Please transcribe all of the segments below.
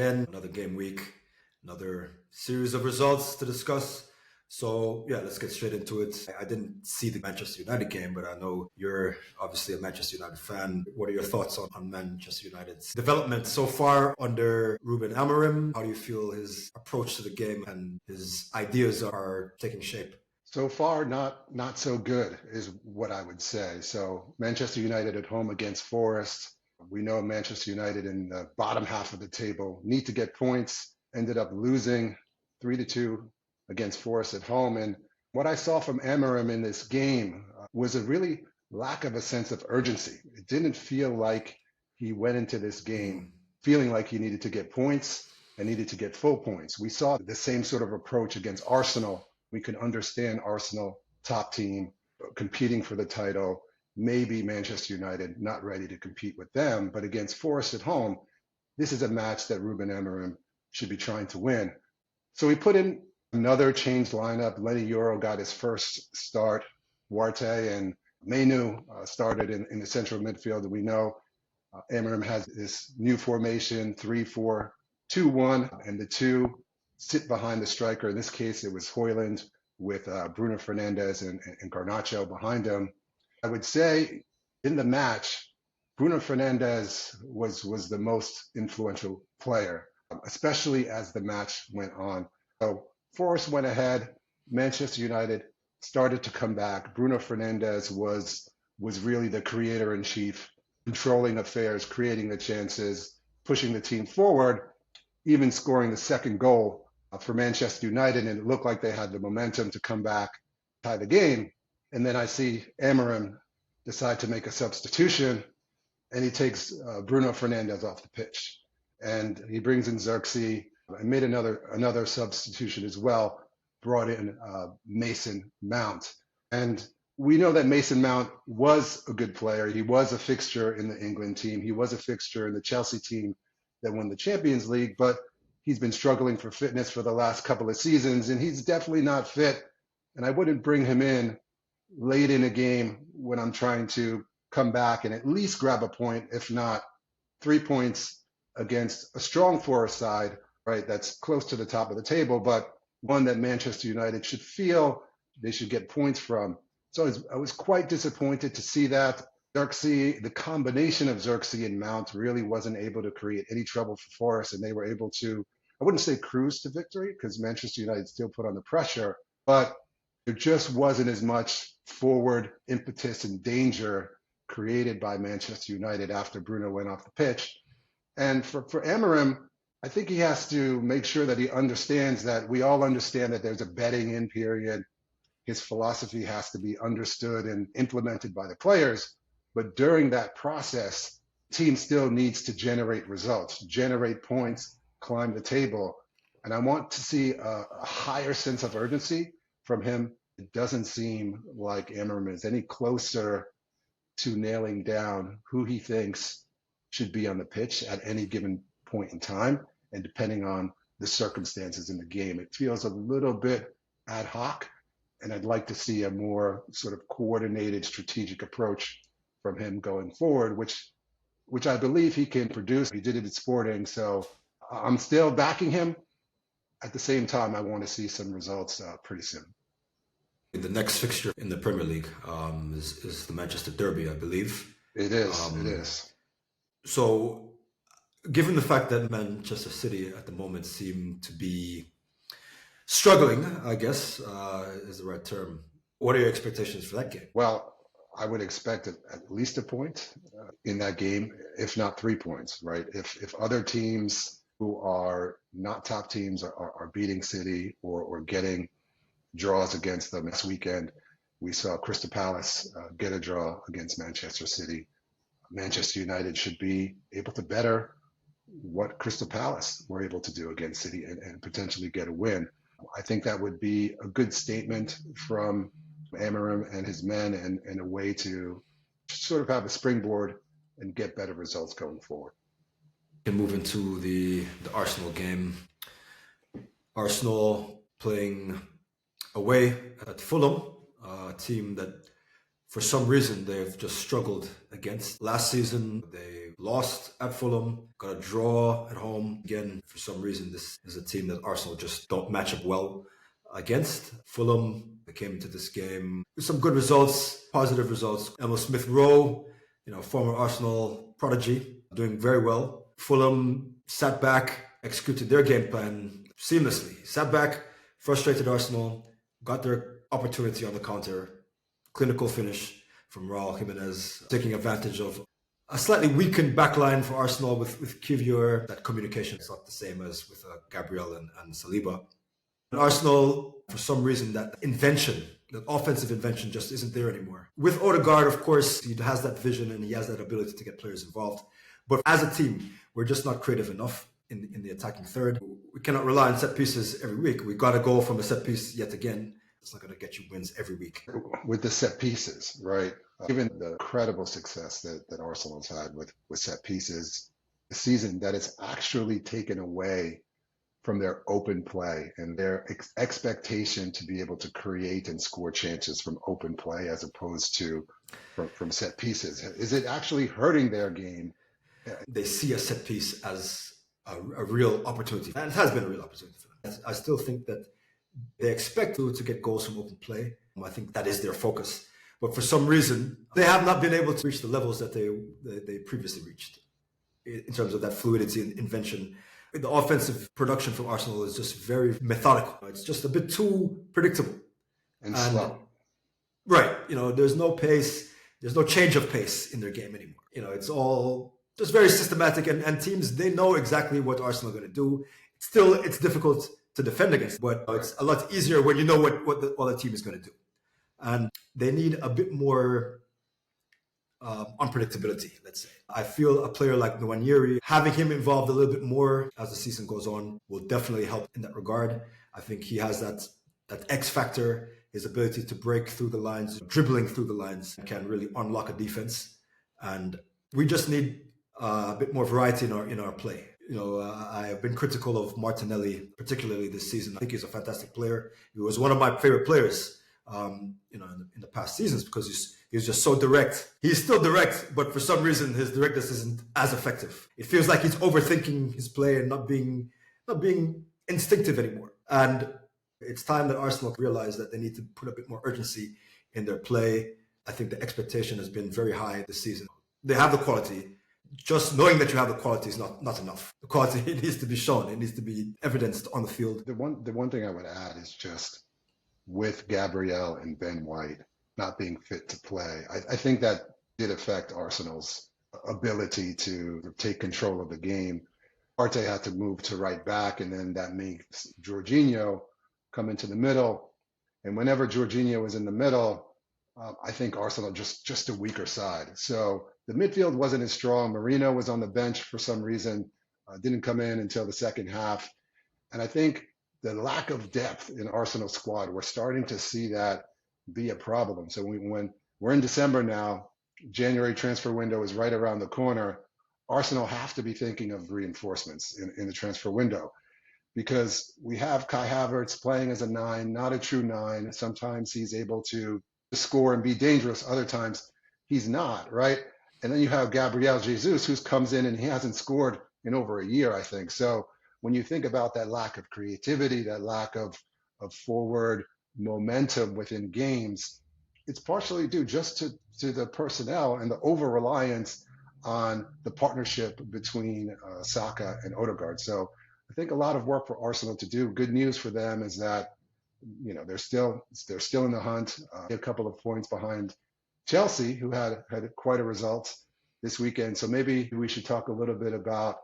in. Another game week, another series of results to discuss. So yeah, let's get straight into it. I didn't see the Manchester United game, but I know you're obviously a Manchester United fan. What are your thoughts on Manchester United's development so far under Ruben Amorim? How do you feel his approach to the game and his ideas are taking shape? So far, not so good is what I would say. So Manchester United at home against Forest. We know Manchester United in the bottom half of the table need to get points. Ended up losing 3-2 against Forest at home. And what I saw from Amorim in this game was a really lack of a sense of urgency. It didn't feel like he went into this game feeling like he needed to get points and needed to get full points. We saw the same sort of approach against Arsenal. We could understand Arsenal, top team, competing for the title. Maybe Manchester United not ready to compete with them, but against Forest at home, this is a match that Ruben Amorim should be trying to win. So we put in another changed lineup. Lenny Yoro got his first start. Duarte and Mainu started in the central midfield. And we know Amorim has this new formation, 3-4-2-1, and the two sit behind the striker. In this case, it was Højlund with Bruno Fernandes and Garnacho behind him. I would say in the match, Bruno Fernandes was the most influential player, especially as the match went on. So Forest went ahead. Manchester United started to come back. Bruno Fernandes was really the creator in chief, controlling affairs, creating the chances, pushing the team forward, even scoring the second goal for Manchester United. And it looked like they had the momentum to come back, tie the game. And then I see Amorim decide to make a substitution, and he takes Bruno Fernandes off the pitch. And he brings in Xerxes and made another substitution as well, brought in Mason Mount. And we know that Mason Mount was a good player. He was a fixture in the England team. He was a fixture in the Chelsea team that won the Champions League, but he's been struggling for fitness for the last couple of seasons, and he's definitely not fit. And I wouldn't bring him in late in a game when I'm trying to come back and at least grab a point, if not 3 points against a strong Forest side, right, that's close to the top of the table, but one that Manchester United should feel they should get points from. So I was quite disappointed to see that. Xerxes, the combination of Xerxes and Mount really wasn't able to create any trouble for Forest, and they were able to, I wouldn't say cruise to victory, because Manchester United still put on the pressure, but there just wasn't as much forward impetus and danger created by Manchester United after Bruno went off the pitch. And for Amorim, I think he has to make sure that he understands that we all understand that there's a bedding in period. His philosophy has to be understood and implemented by the players. But during that process, the team still needs to generate results, generate points, climb the table. And I want to see a higher sense of urgency from him. It doesn't seem like Amorim is any closer to nailing down who he thinks should be on the pitch at any given point in time. And depending on the circumstances in the game, it feels a little bit ad hoc. And I'd like to see a more sort of coordinated strategic approach from him going forward, which I believe he can produce. He did it at Sporting, so I'm still backing him. At the same time, I want to see some results pretty soon. The next fixture in the Premier League is the Manchester Derby, I believe. It is. So, given the fact that Manchester City at the moment seem to be struggling, I guess, is the right term. What are your expectations for that game? Well, I would expect at least a point in that game, if not 3 points, right? If other teams who are not top teams are beating City or getting draws against them this weekend, we saw Crystal Palace get a draw against Manchester City. Manchester United should be able to better what Crystal Palace were able to do against City and potentially get a win. I think that would be a good statement from Amorim and his men and a way to sort of have a springboard and get better results going forward. We can move into the Arsenal game. Arsenal playing away at Fulham, a team that for some reason, they've just struggled against. Last season, they lost at Fulham, got a draw at home. Again, for some reason, this is a team that Arsenal just don't match up well against. Fulham, they came into this game with some good results, positive results. Emil Smith-Rowe, former Arsenal prodigy, doing very well. Fulham sat back, executed their game plan seamlessly. Sat back, frustrated Arsenal, got their opportunity on the counter. Clinical finish from Raul Jimenez, taking advantage of a slightly weakened backline for Arsenal with Kivior. That communication is not the same as with Gabriel and Saliba. And Arsenal, for some reason, that offensive invention just isn't there anymore. With Odegaard, of course, he has that vision and he has that ability to get players involved. But as a team, we're just not creative enough in the attacking third. We cannot rely on set pieces every week. We got to go from a set piece yet again. It's not going to get you wins every week. With the set pieces, right? Given the incredible success that Arsenal's had with set pieces this season, that it's actually taken away from their open play and their expectation to be able to create and score chances from open play as opposed to from set pieces. Is it actually hurting their game? They see a set piece as a real opportunity. And it has been a real opportunity for them. I still think that they expect to get goals from open play. I think that is their focus. But for some reason, they have not been able to reach the levels that they previously reached in terms of that fluidity and invention. The offensive production from Arsenal is just very methodical. It's just a bit too predictable. And slow. Right. There's no pace. There's no change of pace in their game anymore. It's all just very systematic. And teams, they know exactly what Arsenal are going to do. Still, it's difficult to defend against, but it's a lot easier when you know what the other team is going to do. And they need a bit more unpredictability, let's say. I feel a player like Nwaneri, having him involved a little bit more as the season goes on will definitely help in that regard. I think he has that X factor, his ability to break through the lines, dribbling through the lines, can really unlock a defense. And we just need a bit more variety in our play. I've been critical of Martinelli, particularly this season. I think he's a fantastic player. He was one of my favorite players, in the past seasons because he's just so direct. He's still direct, but for some reason his directness isn't as effective. It feels like he's overthinking his play and not being instinctive anymore. And it's time that Arsenal realize that they need to put a bit more urgency in their play. I think the expectation has been very high this season. They have the quality. Just knowing that you have the quality is not enough. The quality, it needs to be shown. It needs to be evidenced on the field. The one thing I would add is just with Gabriel and Ben White not being fit to play, I think that did affect Arsenal's ability to take control of the game. Partey had to move to right back, and then that makes Jorginho come into the middle. And whenever Jorginho was in the middle, I think Arsenal just a weaker side. So the midfield wasn't as strong. Marino was on the bench for some reason, didn't come in until the second half. And I think the lack of depth in Arsenal's squad, we're starting to see that be a problem. So when we're in December now, January transfer window is right around the corner, Arsenal have to be thinking of reinforcements in the transfer window because we have Kai Havertz playing as a 9, not a true 9. Sometimes he's able to score and be dangerous. Other times he's not, right? And then you have Gabriel Jesus, who comes in and he hasn't scored in over a year, I think. So when you think about that lack of creativity, that lack of forward momentum within games, it's partially due just to the personnel and the over-reliance on the partnership between Saka and Odegaard. So I think a lot of work for Arsenal to do. Good news for them is that they're still in the hunt, a couple of points behind Chelsea, who had quite a result this weekend. So maybe we should talk a little bit about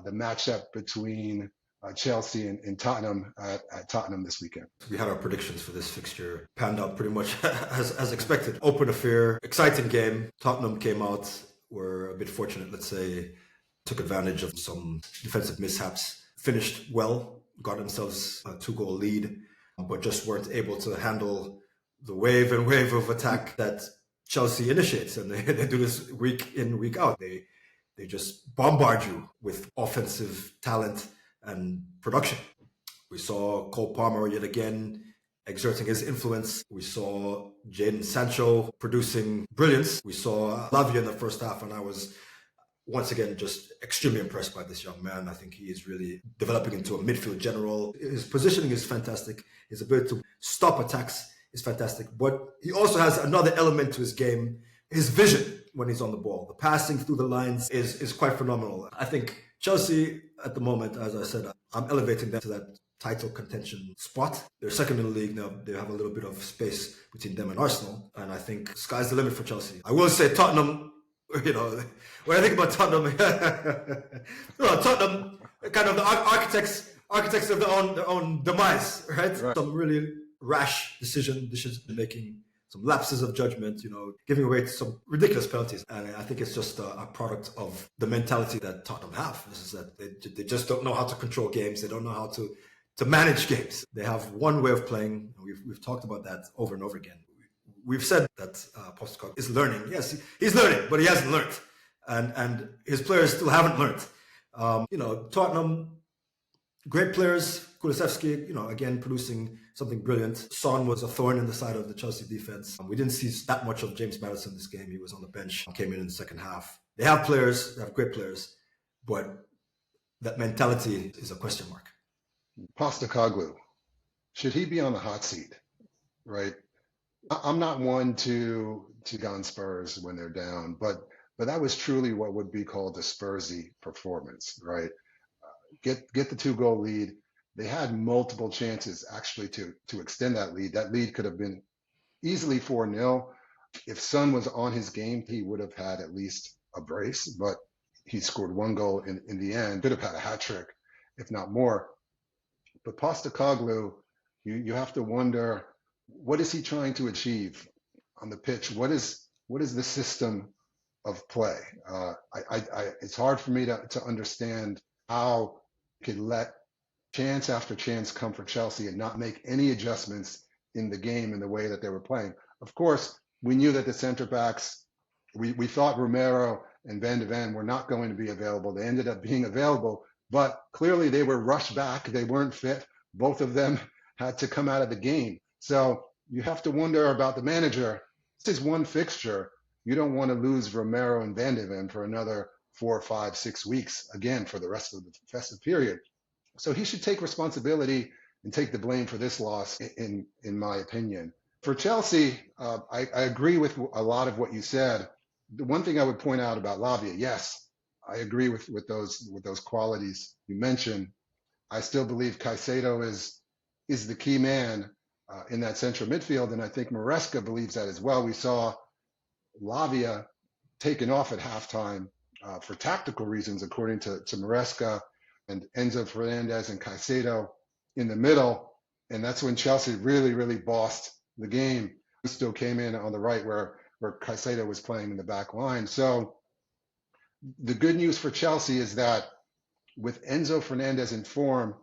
the matchup between Chelsea and Tottenham at Tottenham this weekend. We had our predictions for this fixture panned out pretty much as expected. Open affair, exciting game. Tottenham came out, were a bit fortunate, let's say, took advantage of some defensive mishaps, finished well, got themselves a 2-goal lead, but just weren't able to handle the wave of attack that Chelsea initiates. And they do this week in, week out. They just bombard you with offensive talent and production. We saw Cole Palmer yet again exerting his influence. We saw Jadon Sancho producing brilliance. We saw Lavia in the first half, and I was once again just extremely impressed by this young man. I think he is really developing into a midfield general. His positioning is fantastic. His ability to stop attacks is fantastic. But he also has another element to his game, his vision when he's on the ball. The passing through the lines is quite phenomenal. I think Chelsea at the moment, as I said, I'm elevating them to that title contention spot. They're second in the league now. They have a little bit of space between them and Arsenal. And I think sky's the limit for Chelsea. I will say Tottenham, when I think about Tottenham, Tottenham, kind of the architects of their own demise, right? Some really rash decision making, some lapses of judgment, giving away some ridiculous penalties. And I think it's just a product of the mentality that Tottenham have. This is that they just don't know how to control games. They don't know how to manage games. They have one way of playing. We've talked about that over and over again. We've said that Postecoglu is learning. Yes, he's learning, but he hasn't learned. And his players still haven't learned. Tottenham, great players. Kulusevski, again, producing something brilliant. Son was a thorn in the side of the Chelsea defense. We didn't see that much of James Maddison this game. He was on the bench, came in the second half. They have players, they have great players, but that mentality is a question mark. Postecoglu, should he be on the hot seat, right? I'm not one to gun Spurs when they're down, but that was truly what would be called a Spursy performance, right? Get the 2-goal lead. They had multiple chances actually to extend that lead. That lead could have been easily 4-0. If Son was on his game, he would have had at least a brace, but he scored 1 goal in the end. Could have had a hat trick, if not more. But Postecoglu, you have to wonder, what is he trying to achieve on the pitch? What is the system of play? It's hard for me to understand how he could let chance after chance come for Chelsea and not make any adjustments in the game in the way that they were playing. Of course, we knew that the center backs, we thought Romero and Van de Ven were not going to be available. They ended up being available, but clearly they were rushed back. They weren't fit. Both of them had to come out of the game. So you have to wonder about the manager. This is one fixture. You don't want to lose Romero and Van de Ven for another 4, 5, 6 weeks, again, for the rest of the festive period. So he should take responsibility and take the blame for this loss, in my opinion. For Chelsea, I agree with a lot of what you said. The one thing I would point out about Lavia, yes, I agree with those qualities you mentioned. I still believe Caicedo is the key man in that central midfield, and I think Maresca believes that as well. We saw Lavia taken off at halftime for tactical reasons, according to Maresca, and Enzo Fernandez and Caicedo in the middle, and that's when Chelsea really, really bossed the game. He still came in on the right where Caicedo was playing in the back line. So the good news for Chelsea is that with Enzo Fernandez in form,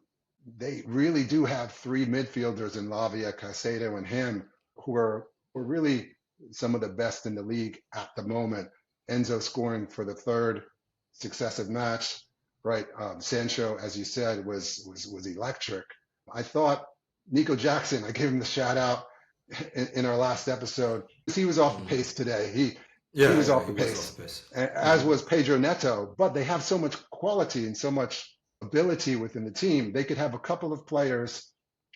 they really do have 3 midfielders in Lavia, Caicedo, and him, who are really some of the best in the league at the moment. Enzo scoring for the 3rd successive match, right? Sancho, as you said, was electric. I thought Nico Jackson, I gave him the shout out in our last episode. He was off the pace today. He was off the pace, as was Pedro Neto. But they have so much quality and so much ability within the team. They could have a couple of players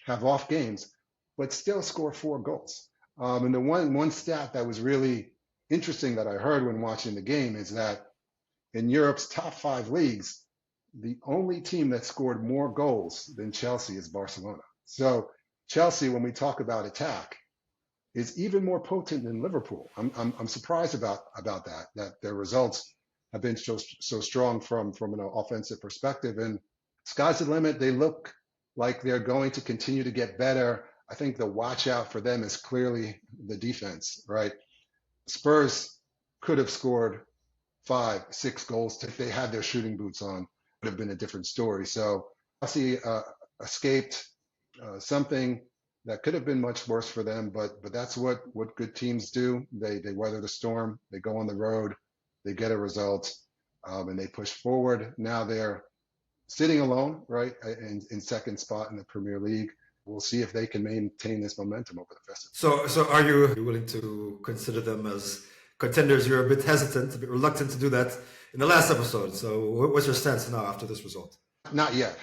have off games, but still score 4 goals. And the one stat that was really interesting that I heard when watching the game is that in Europe's top 5 leagues, the only team that scored more goals than Chelsea is Barcelona. So Chelsea, when we talk about attack, is even more potent than Liverpool. I'm surprised about that their results have been so strong from an offensive perspective. And sky's the limit. They look like they're going to continue to get better. I think the watch out for them is clearly the defense, right? Spurs could have scored 5, 6 goals if they had their shooting boots on. Would have been a different story. So Chelsea escaped something that could have been much worse for them, but that's what good teams do. They weather the storm. They go on the road. They get a result, and they push forward. Now they're sitting alone, right, in second spot in the Premier League. we'll see if they can maintain this momentum over the festive. So are you willing to consider them as contenders? You're a bit hesitant, a bit reluctant to do that in the last episode. So what's your stance now after this result? Not yet.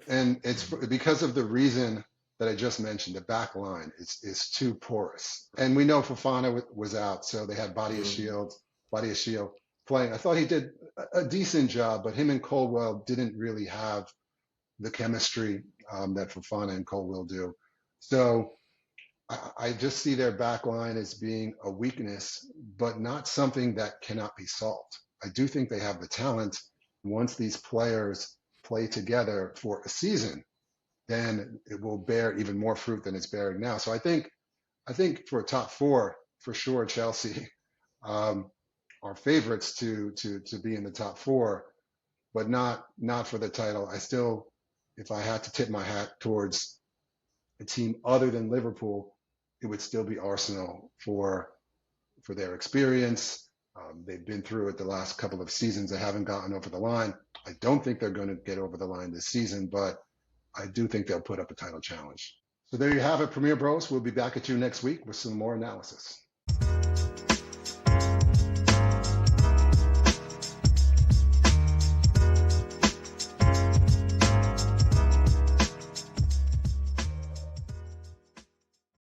And it's because of the reason that I just mentioned. The back line is too porous. And we know Fofana was out, so they had Badiashile playing. I thought he did a decent job, but him and Colwell didn't really have the chemistry that Fofana and Colwell do. So I just see their back line as being a weakness, but not something that cannot be solved. I do think they have the talent. Once these players play together for a season, then it will bear even more fruit than it's bearing now. So I think for a top four, for sure, Chelsea are favorites to be in the top four, but not for the title. I still, if I had to tip my hat towards a team other than Liverpool, it would still be Arsenal for their experience. They've been through it the last couple of seasons. They haven't gotten over the line. I don't think they're going to get over the line this season, but I do think they'll put up a title challenge. So there you have it, Premier Bros. We'll be back at you next week with some more analysis.